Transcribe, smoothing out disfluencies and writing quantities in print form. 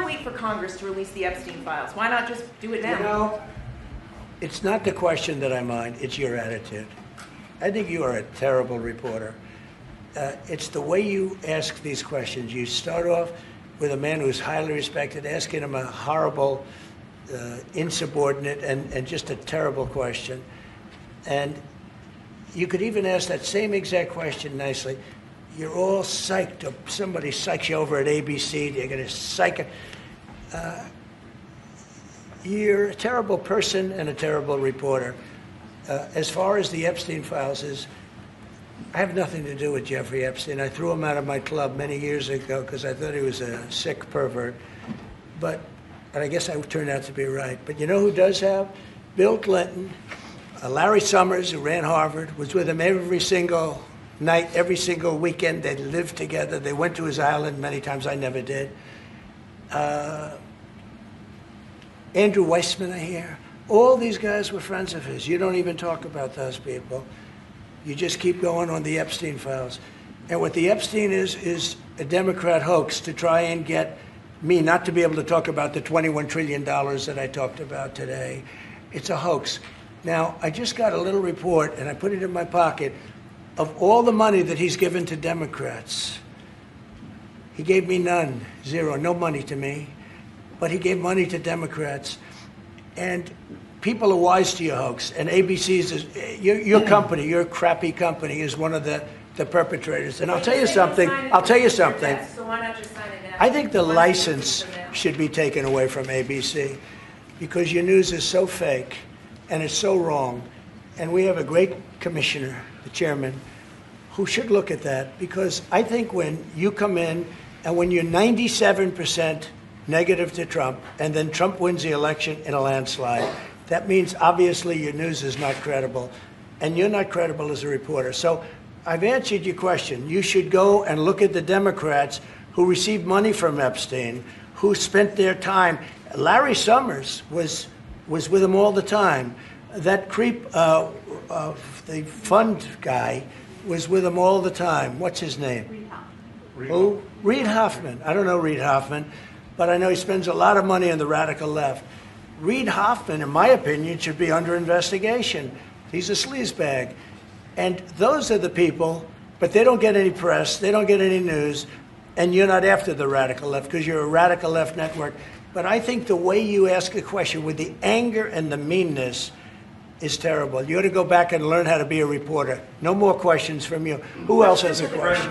Why wait for Congress to release the Epstein files? Why not just do it now? You know, it's not the question that I mind, it's your attitude. I think you are a terrible reporter. It's the way you ask these questions. You start off with a man who's highly respected, asking him a horrible, insubordinate, and just a terrible question. And you could even ask that same exact question nicely. You're all psyched up. Somebody psychs you over at ABC. They're going to psych it. You're a terrible person and a terrible reporter. As far as the Epstein files is, I have nothing to do with Jeffrey Epstein. I threw him out of my club many years ago because I thought he was a sick pervert. And I guess I turned out to be right. But you know who does have? Bill Clinton, Larry Summers, who ran Harvard, was with him every single night, every single weekend. They lived together. They went to his island many times. I never did. Andrew Weissman, I hear. All these guys were friends of his. You don't even talk about those people. You just keep going on the Epstein files. And what the Epstein is a Democrat hoax to try and get me not to be able to talk about the $21 trillion that I talked about today. It's a hoax. Now, I just got a little report, and I put it in my pocket, of all the money that he's given to Democrats. He gave me none, zero, no money to me. But he gave money to Democrats. And people are wise to your hoax. And ABC's, your company, your crappy company, is one of the perpetrators. And I'll tell you something. So why not just sign it now? I think the license should be taken away from ABC because your news is so fake and it's so wrong. And we have a great commissioner, the chairman, who should look at that, because I think when you come in and when you're 97% negative to Trump and then Trump wins the election in a landslide, that means obviously your news is not credible and you're not credible as a reporter. So I've answered your question. You should go and look at the Democrats who received money from Epstein, who spent their time. Larry Summers was with him all the time. That creep of the fund guy was with him all the time. What's his name? Reid Hoffman. Who? Reid Hoffman. I don't know Reid Hoffman, but I know he spends a lot of money on the radical left. Reid Hoffman, in my opinion, should be under investigation. He's a sleazebag. And those are the people, but they don't get any press, they don't get any news, and you're not after the radical left because you're a radical left network. But I think the way you ask a question with the anger and the meanness is terrible. You ought to go back and learn how to be a reporter. No more questions from you. Who else has a question?